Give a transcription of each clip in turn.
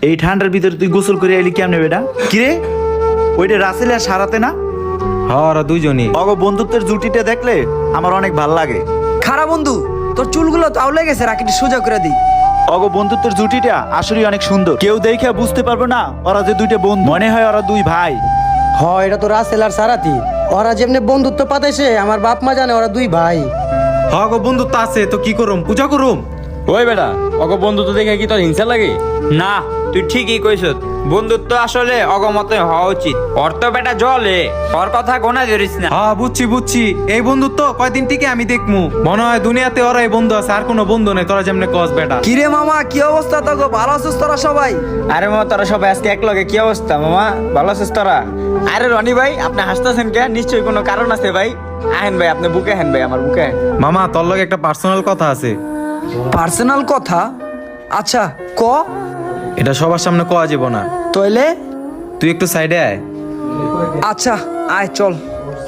এই ঠান্ডার ভিতরে তুই গোসল করে এলি কেমনে বেটা? কিরে ওইটা রাসেল আর সারাতে না? হ্যাঁ ওরা দুইজনই। অগ বন্ধুত্বের জুটিটা দেখলে আমার অনেক ভাল লাগে। খারাপ বন্ধু, তোর চুলগুলো তো আউলে গেছে, রাখিটি সোজা করে দিই। অগ বন্ধুত্বের জুটিটা আসলে অনেক সুন্দর। কেউ দেখে বুঝতে পারবে না ওরা যে দুইটা বন্ধু, মনে হয় ওরা দুই ভাই। হ এটা তো রাসেল আর সারাতি, ওরা যেমনি বন্ধুত্ব পাতাইছে আমার বাপ মা জানে ওরা দুই ভাই। হ্যাঁ গো বন্ধুত্ব আছে তো কি করুম, পূজা করুম। ওই বেটা অগ বন্ধুত্ব দেখে কি তোর হিংসা লাগে? না তুই ঠিকই কইছ, বন্ধুত্ব আসলে অগমতে হওয়া উচিত। ওর তো বেটা জলে, ওর কথা গোনা ধরিস না। হ্যাঁ বুঝছি, এই বন্ধুত্ব কয়দিন থেকে আমি দেখমু। মনে হয় দুনিয়াতে ওরাই বন্ধু আছে, আর কোনো বন্ধু নেই। তোরা যেমনে কস বেটা। কিরে মামা, কি অবস্থা তোকে? ভালো আছিস তোরা সবাই? আরে মামা তোরা সবাই আজকে এক লগে, কি অবস্থা মামা? ভালো আছিস তোরা? আরে রনি ভাই আপনি হাসতেছেন কে? নিশ্চয়ই কোনো কারণ আছে ভাই। আহেন ভাই, আপনি বুকে হেন ভাই, আমার বুকে হেন। মামা তোর লগে একটা পার্সোনাল কথা আছে। পার্সোনাল কথা? আচ্ছা ক। এটা সবার সামনে কোয়া যাব না। তইলে? তুই একটু সাইডে আয়। আচ্ছা আয় চল।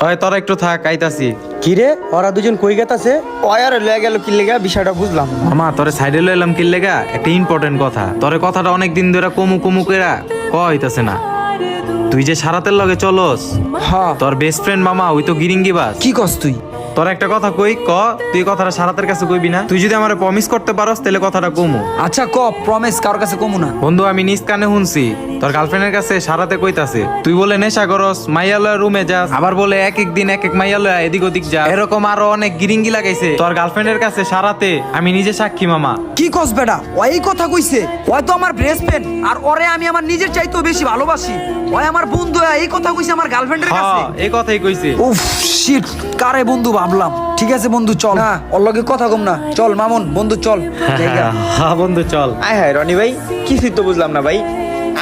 ওই তোরা একটু থাক, আইতাছি। কি রে ওরা দুজন কই গেতাছে? ওয়ার লয়ে গেল কি লেগা বিষয়টা বুঝলাম। মামা তোরে সাইডে লইলাম কি লেগা? একটা ইম্পর্টেন্ট কথা। তোরে কথাটা অনেক দিন ধরে কমু কইরা হইতাছে না। তুই যে সারাতের লগে চলস, হ্যাঁ। তোর বেস্ট ফ্রেন্ড মামা ওই তো গিরিঙ্গি বাস। কি কস তুই? তোর একটা কথা কই, তুই কথাটা সারাতের কাছে কইবি না? তুই যদি আমারে প্রমিস করতে পারস তাহলে কথাটা কমু। আচ্ছা ক, প্রমিস কার কাছে কমু না। বন্ধু আমি নিজ কানে শুনছি তোর গার্লফ্রেন্ডের কাছে সারাতে কইতাছে তুই বলে নেশা করস, মাইয়ালয় রুমে যাস, আবার বলে এক এক দিন এক এক মাইয়ালয় এদিক ওদিক যা, এরকম আরো অনেক গিরিঙ্গি লাগাইছে তোর গার্লফ্রেন্ডের কাছে সারাতে। আমি নিজে সাক্ষী মামা। কি কস বেটা? ওই কথা কইছে? ওই তো আমার বেস্ট ফ্রেন্ড, আর ওরে আমি আমার নিজের চাইতেও বেশি ভালোবাসি। ওই আমার বন্ধু, এই কথা কইছে আমার গার্লফ্রেন্ডের কাছে? হ্যাঁ এই কথাই কইছে। উফ শিট, কারে বন্ধু ভাবলাম। ঠিক আছে বন্ধু চল, না ওর লগে কথা কম না। চল মামুন বন্ধু চল জায়গা। হ্যাঁ বন্ধু চল। আয় হায় রনি ভাই, কিছুই তো বুঝলাম না ভাই।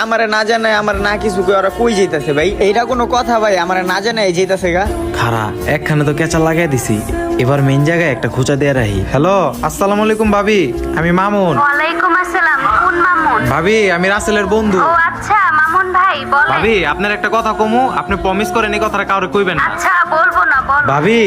আমারে না জানায়, আমার না কিছু কই ওরা কই যাইতাছে ভাই? এইটা কোনো কথা ভাই? আমারে না জানায় যাইতাছে গা? খারা একখানে তো কেঁচা লাগাই দিছি, এবার মেন জায়গায় একটা খোঁচা দিয়ে রাখি। হ্যালো আসসালামু আলাইকুম ভাবি, আমি মামুন। ওয়ালাইকুম আসসালাম। কোন মামুন? ভাবি আমি রাসেলের বন্ধু। ও আচ্ছা মামুন ভাই বলেন। ভাবি আপনার একটা কথা কমু, আপনি প্রমিস করেন এই কথাটা কাউরে কইবেন না। আচ্ছা বলবো না, বল। ভাবি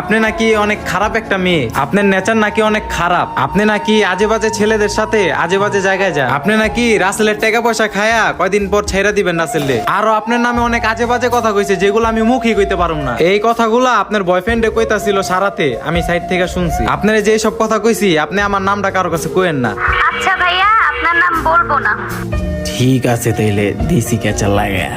আপনি নাকি অনেক খারাপ একটা মেয়ে, আপনার নেচার নাকি অনেক খারাপ, আপনি নাকি আজে বাজে ছেলেদের সাথে আজে বাজে জায়গায় যান, আপনি নাকি রাসেলের টাকা পয়সা খায়া কয়দিন পর ছেড়ে দিবেন রাসেলরে। আরো আপনার নামে অনেক আজে বাজে কথা কইছে যেগুলো আমি মুখই কইতে পারুম না। এই কথাগুলো আপনার বয়ফ্রেন্ডে কইতাছিল সারাতে, আমি সাইড থেকে শুনছি। আপনার যে সব কথা কইছি আপনি আমার নামটা কারো কাছে কইেন না। আচ্ছা ভাইয়া আপনার নাম বলবো না। ঠিক আছে তাইলে দিছি কেঁচা লাগা।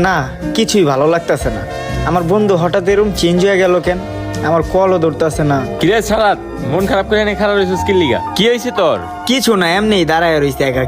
না কিছুই ভালো লাগতাছে না। আমার বন্ধু হঠাৎ এরকম চেঞ্জ হয়ে গেল কেন? আমার কলও ধরতেছে না। কিরে সারাত, মন খারাপ করে এনে খারাপ হয়েছিস কি লিগা? কি হয়েছে তোর? কিছু না, এমনি দাঁড়ায় রইছে একা।